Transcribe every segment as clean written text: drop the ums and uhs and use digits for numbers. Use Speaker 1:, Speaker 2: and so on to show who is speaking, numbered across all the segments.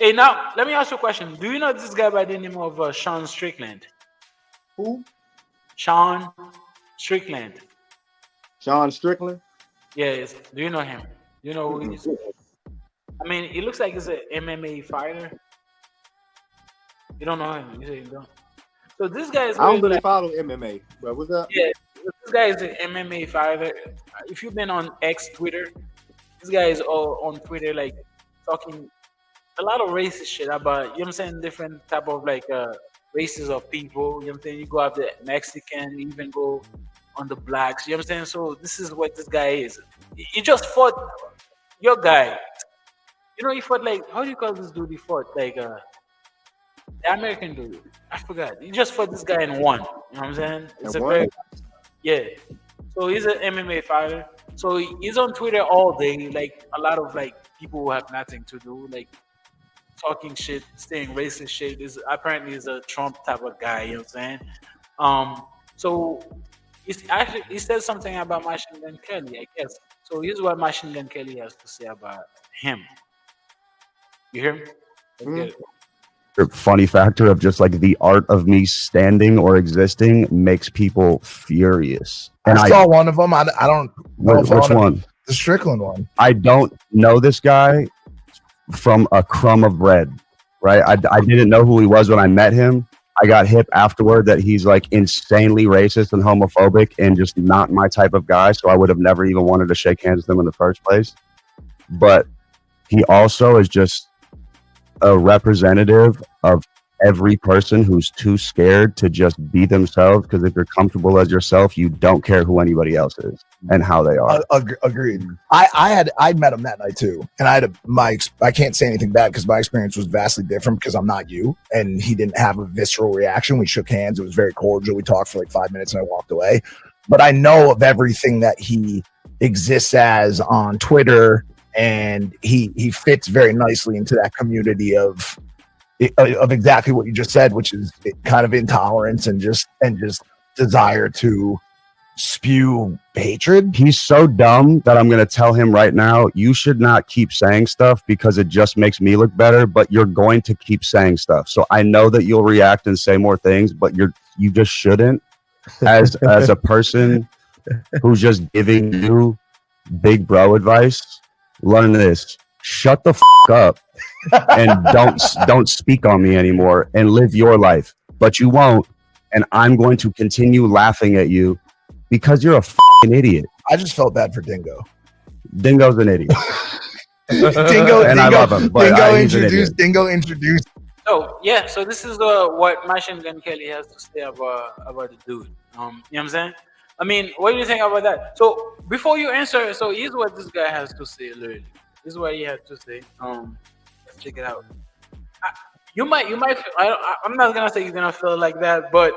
Speaker 1: Hey, now let me ask you a question. Do you know this guy by the name of Sean Strickland?
Speaker 2: Who?
Speaker 1: Sean Strickland.
Speaker 2: Sean Strickland?
Speaker 1: Yes. Do you know him? Do you know who he
Speaker 2: Mm-mm.
Speaker 1: is? I mean, he looks like he's an MMA fighter. You don't know him. You say you don't. So this guy is
Speaker 2: I don't
Speaker 1: really
Speaker 2: really
Speaker 1: like,
Speaker 2: follow MMA, but what's up?
Speaker 1: yeah, this guy is an MMA fighter. If you've been on X Twitter, this guy is all on Twitter, like talking a lot of racist shit about, you know what I'm saying, different type of like races of people. You know what I'm saying? You go after Mexican, you even go on the blacks. You know what I'm saying? So this is what this guy is. He just fought your guy. You know, he fought like, how do you call this dude? He fought like the American dude. I forgot. He just fought this guy and won. You know what I'm saying? It's
Speaker 2: And
Speaker 1: a
Speaker 2: one?
Speaker 1: very, yeah. So he's an MMA fighter. So he's on Twitter all day. Like a lot of like people who have nothing to do, like talking shit, saying racist shit. Is apparently is a Trump type of guy. You know what I'm saying? So he's actually he said something about Machine Gun Kelly, I guess. So here's what Machine Gun Kelly has to say about him. You hear him? Let's
Speaker 2: Hmm?
Speaker 1: get it.
Speaker 3: Funny factor of just like the art of me standing or existing makes people furious. And
Speaker 4: I saw one of them. I don't know if I
Speaker 3: which
Speaker 4: wanna-
Speaker 3: one?
Speaker 4: The Strickland one.
Speaker 3: I don't know this guy from a crumb of bread, right? I didn't know who he was when I met him. I got hip afterward that he's like insanely racist and homophobic and just not my type of guy. So I would have never even wanted to shake hands with him in the first place. But he also is just a representative of every person who's too scared to just be themselves, because if you're comfortable as yourself, you don't care who anybody else is and how they are.
Speaker 4: Agreed. I met him that night too, and I can't say anything bad because my experience was vastly different because I'm not you, and he didn't have a visceral reaction. We shook hands. It was very cordial. We talked for like 5 minutes, and I walked away. But I know of everything that he exists as on Twitter, and he fits very nicely into that community of exactly what you just said, which is kind of intolerance and just desire to spew hatred.
Speaker 3: He's so dumb that I'm going to tell him right now, you should not keep saying stuff because it just makes me look better, but you're going to keep saying stuff. So I know that you'll react and say more things, but you just shouldn't, as a person who's just giving you big bro advice. Learn this. Shut the up and don't speak on me anymore and live your life. But you won't, and I'm going to continue laughing at you because you're a fucking idiot.
Speaker 4: I just felt bad for Dingo.
Speaker 3: Dingo's an idiot.
Speaker 4: Dingo,
Speaker 3: And I love him, but he's an idiot.
Speaker 4: Dingo introduced.
Speaker 1: So yeah, so this is what Machine Gun Kelly has to say about the dude. You know what I'm saying? I mean, what do you think about that? So before you answer, so here's what this guy has to say. Literally, this is what he has to say. Let's check it out. You might feel, I'm not gonna say you're gonna feel like that, but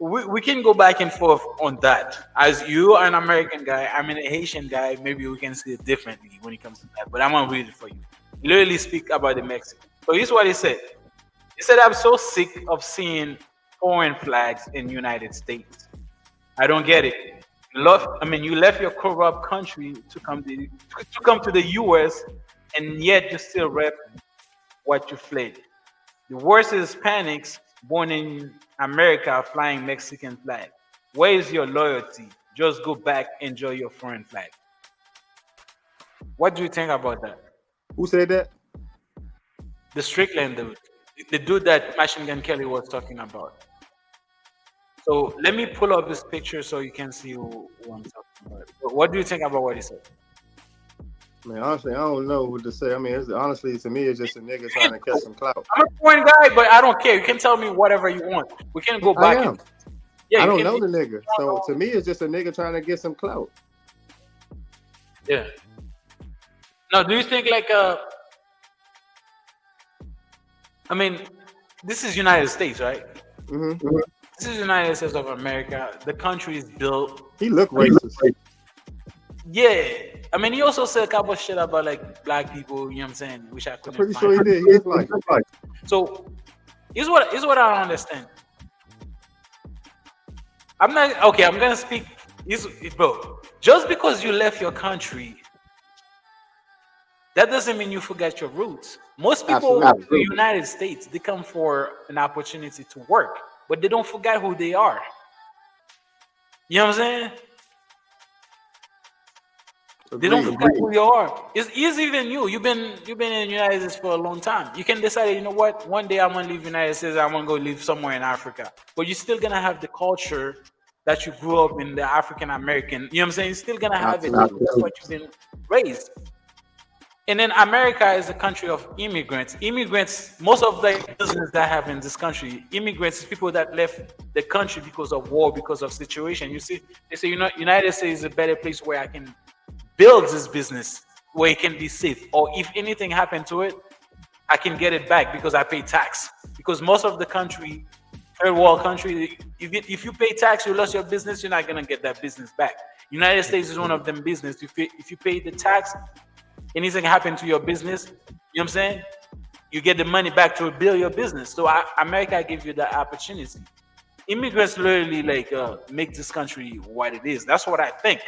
Speaker 1: we can go back and forth on that. As you are an American guy, I'm an Haitian guy. Maybe we can see it differently when it comes to that. But I'm gonna read it for you. Literally speak about the Mexican. So here's what he said. He said, "I'm so sick of seeing foreign flags in the United States. I don't get it. You left your corrupt country to come to the U.S. and yet you still rep what you fled. The worst is Hispanics born in America flying Mexican flag. Where is your loyalty? Just go back, enjoy your foreign flag." What do you think about that?
Speaker 2: Who said that?
Speaker 1: The Strickland dude, the dude that Machine Gun Kelly was talking about. So let me pull up this picture so you can see who I'm talking about. What do you think about what he said?
Speaker 2: Man, honestly, I don't know what to say. I mean, honestly, to me, it's just a nigga trying to catch some clout.
Speaker 1: I'm a foreign guy, but I don't care. You can tell me whatever you want. We can go back.
Speaker 2: I am.
Speaker 1: Yeah,
Speaker 2: I
Speaker 1: you
Speaker 2: don't
Speaker 1: can-
Speaker 2: know the nigga. So to me, it's just a nigga trying to get some clout.
Speaker 1: Yeah. Now, do you think like I mean, this is United States, right?
Speaker 2: Mm-hmm.
Speaker 1: This is United States of America. The country is built.
Speaker 2: He looked racist.
Speaker 1: Yeah. I mean, he also said a couple of shit about like black people. You know what I'm saying? Which I
Speaker 2: I'm
Speaker 1: couldn't.
Speaker 2: pretty
Speaker 1: find.
Speaker 2: sure he did. He looked like.
Speaker 1: So, here's what I don't understand. I'm not okay. I'm gonna speak. Bro, just because you left your country That doesn't mean you forget your roots. Most people who come to
Speaker 2: Absolutely.
Speaker 1: the United States, they come for an opportunity to work, but they don't forget who they are. You know what I'm saying? They don't
Speaker 2: Agreed.
Speaker 1: forget who you are. It's even you. You've been in the United States for a long time. You can decide, you know what? One day I'm gonna leave the United States. I'm gonna go live somewhere in Africa. But you're still gonna have the culture that you grew up in, the African American. You know what I'm saying? You're still gonna have it.
Speaker 2: Absolutely.
Speaker 1: That's what you've been raised. And then America is a country of immigrants. Immigrants, most of the business that have in this country, immigrants is people that left the country because of war, because of situation. You see, they say, you know, United States is a better place where I can build this business, where it can be safe. Or if anything happened to it, I can get it back because I pay tax. Because most of the country, third world country, if you pay tax, you lost your business, you're not gonna get that business back. United States is one of them business. If you pay the tax, anything happen to your business, you know what I'm saying? You get the money back to build your business. So America gives you that opportunity. Immigrants literally like make this country what it is. That's what I think.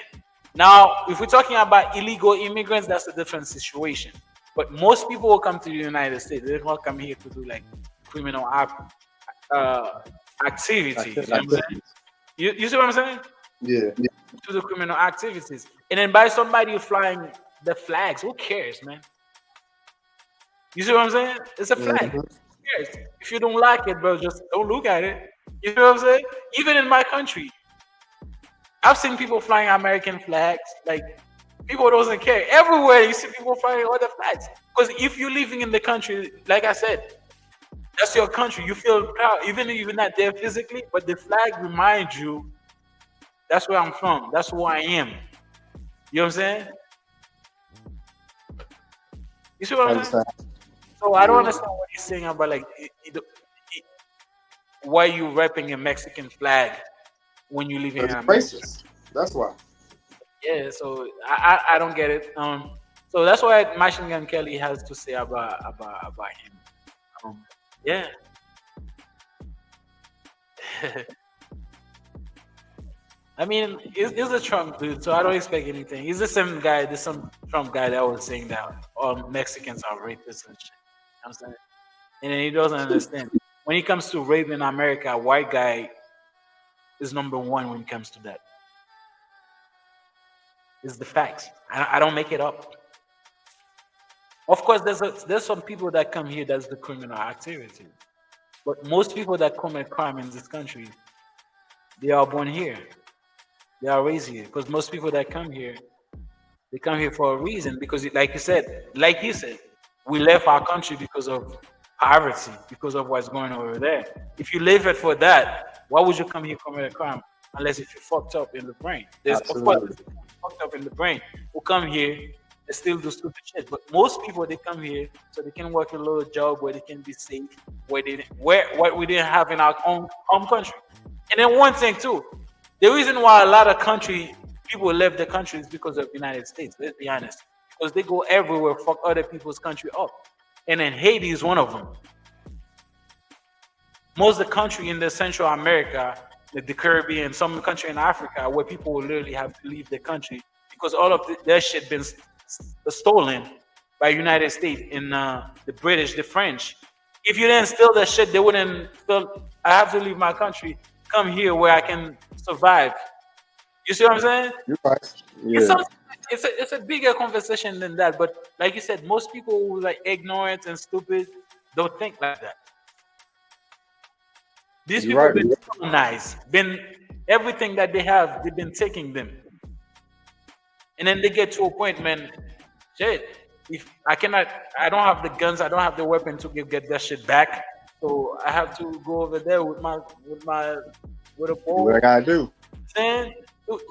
Speaker 1: Now, if we're talking about illegal immigrants, that's a different situation. But most people who come to the United States, they don't come here to do like criminal uh, activity. You know what I'm saying? You see what I'm saying?
Speaker 2: Yeah.
Speaker 1: To the criminal activities. And then by somebody flying the flags, who cares, man? You see what I'm saying? It's a flag.
Speaker 2: Mhm.
Speaker 1: Who cares? If you don't like it, bro, just don't look at it. You see what I'm saying? Even in my country, I've seen people flying American flags. Like people doesn't care. Everywhere you see people flying other flags. Because if you're living in the country, like I said, that's your country. You feel proud, even if you're not there physically, but the flag reminds you that's where I'm from. That's who I am. You know what I'm saying? You see
Speaker 2: I
Speaker 1: what I'm saying?
Speaker 2: understand.
Speaker 1: So I don't
Speaker 2: Yeah.
Speaker 1: understand what he's saying about like why you repping a Mexican flag when you live in
Speaker 2: It's
Speaker 1: America.
Speaker 2: racist. That's why.
Speaker 1: Yeah, so I don't get it. So that's what Machine Gun Kelly has to say about him. Yeah. I mean, he's a Trump dude, so I don't expect anything. He's the same guy, the some Trump guy that was saying that Mexicans are rapists and shit. You know what I'm saying? And then he doesn't understand. When it comes to rape in America, white guy is number one when it comes to that. It's the facts. I don't make it up. Of course, there's some people that come here that's the criminal activity. But most people that commit crime in this country, they are born here. They are raised here. Because most people that come here, they come here for a reason. Because, like you said, we left our country because of poverty, because of what's going on over there. If you leave it for that, why would you come here commit a crime? Unless if you're fucked up in the brain. There's, of course,
Speaker 2: Absolutely.
Speaker 1: there's people fucked up in the brain who come here, they still do stupid shit. But most people, they come here so they can work a little job where they can be safe, where what we didn't have in our own home country. And then one thing too, the reason why a lot of country people left the country is because of the United States. Let's be honest, because they go everywhere, fuck other people's country up, and then Haiti is one of them. Most of the country in the Central America, the Caribbean, some country in Africa, where people will literally have to leave the country because all of their shit been stolen by United States and the British, the French. If you didn't steal that shit, they wouldn't still. I have to leave my country, come here where I can survive. You see what I'm saying?
Speaker 2: You're right.
Speaker 1: It's
Speaker 2: Yeah.
Speaker 1: something, it's a bigger conversation than that. But like you said, most people who like ignorant and stupid don't think like that. These
Speaker 2: You're
Speaker 1: people
Speaker 2: right.
Speaker 1: been colonized, been everything that they have, they've been taking them. And then they get to a point, man, shit. If I cannot, I don't have the guns, I don't have the weapon to get that shit back. So I have to go over there with a
Speaker 2: Do what I
Speaker 1: bow,
Speaker 2: gotta do.
Speaker 1: and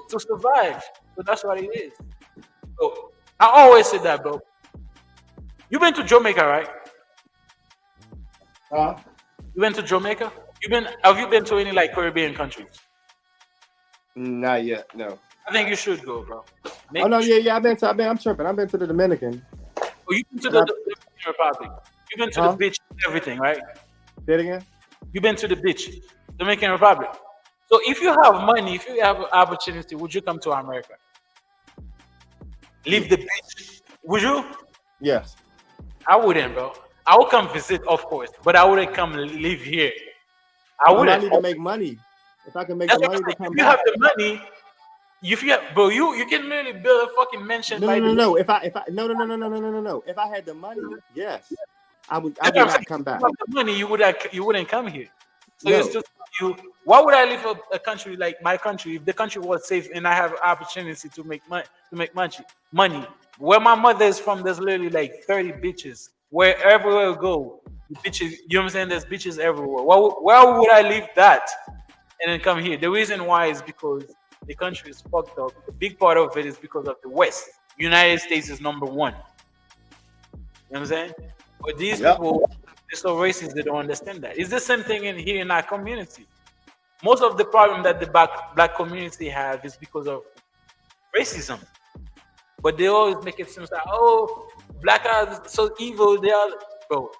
Speaker 1: to survive. So that's what it is. So I always say that, bro. You been to Jamaica, right?
Speaker 2: Huh?
Speaker 1: You been to Jamaica? Have you been to any like Caribbean countries?
Speaker 2: Not yet. No.
Speaker 1: I think you should go, bro.
Speaker 2: Oh no. Yeah. I'm tripping. I've been to the Dominican.
Speaker 1: You've been to
Speaker 2: And
Speaker 1: the
Speaker 2: I,
Speaker 1: Dominican Republic. You've been to the
Speaker 2: huh?
Speaker 1: beach and everything, right?
Speaker 2: Say it again.
Speaker 1: You've been to the beach, Dominican Republic. So if you have money, if you have an opportunity, would you come to America? Leave the beach? Would you?
Speaker 2: Yes.
Speaker 1: I wouldn't, bro. I would come visit, of course, but I wouldn't come live here. I
Speaker 2: But I
Speaker 1: wouldn't.
Speaker 2: need to make money. If I can make
Speaker 1: That's
Speaker 2: the
Speaker 1: what I'm
Speaker 2: money to
Speaker 1: saying.
Speaker 2: come
Speaker 1: If you have
Speaker 2: back.
Speaker 1: the money, if you have, bro, you can literally build a fucking mansion
Speaker 2: No, no,
Speaker 1: by
Speaker 2: no,
Speaker 1: the.
Speaker 2: no. If I no. If I had the money, yes, I would
Speaker 1: That's what I'm saying.
Speaker 2: not come
Speaker 1: If you
Speaker 2: back.
Speaker 1: have the money, you wouldn't come here. So you
Speaker 2: No,
Speaker 1: still you. Why would I leave a country like my country if the country was safe and I have opportunity to make money money? Where my mother is from, there's literally like 30 bitches. Where everywhere we go, the bitches. You know what I'm saying? There's bitches everywhere. Why would I leave that and then come here? The reason why is because the country is fucked up. A big part of it is because of the West. United States is number one. You know what I'm saying? But these
Speaker 2: yep,
Speaker 1: people, they're so racist, they don't understand that. It's the same thing in here in our community. Most of the problem that the black community have is because of racism. But they always make it seem like, oh, black are so evil. They are, bro.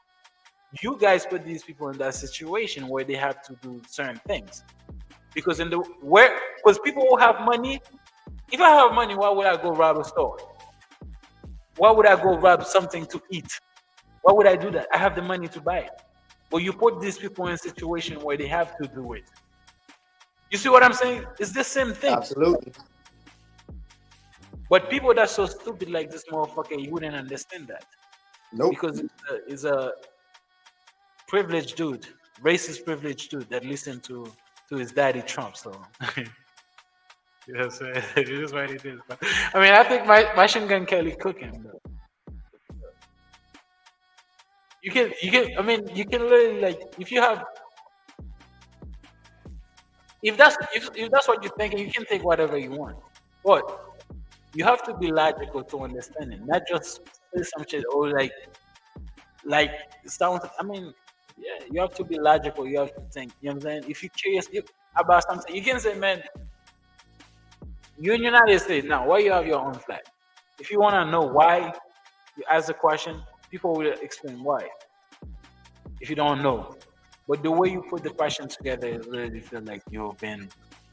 Speaker 1: You guys put these people in that situation where they have to do certain things because because people who have money. If I have money, why would I go rob a store? Why would I go rob something to eat? Why would I do that? I have the money to buy it. But you put these people in a situation where they have to do it. You see what I'm saying? It's the same thing.
Speaker 2: absolutely.
Speaker 1: But people that's so stupid like this motherfucker, you wouldn't understand that.
Speaker 2: Nope.
Speaker 1: Because it's a privileged dude, racist privileged dude that listened to his daddy Trump. So yes, it is what it is. But I mean, I think my Machine Gun Kelly cooking. Bro. You can. I mean, you can literally like if you have. If that's what you're thinking, you can think whatever you want. But you have to be logical to understand it, not just say some shit or like sound. I mean, yeah, you have to be logical. You have to think. You know what I'm saying? If you're curious about something, you can say, man, you're in the United States now. Why you have your own flag? If you want to know why, you ask the question. People will explain why. If you don't know, but the way you put the question together, it really feel like you've been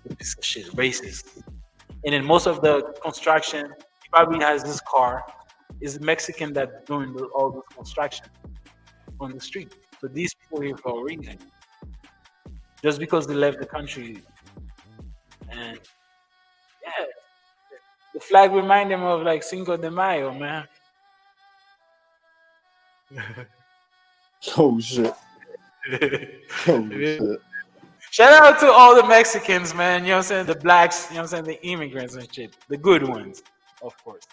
Speaker 1: a piece of shit, racist. And then most of the construction, he probably has this car, is Mexican that doing all this construction on the street. So these people here for a reason, just because they left the country. And yeah, the flag remind them of like Cinco de Mayo, man.
Speaker 2: Oh shit. Oh shit.
Speaker 1: Shout out to all the Mexicans, man. You know what I'm saying? The blacks, you know what I'm saying? The immigrants and shit. The good ones, of course.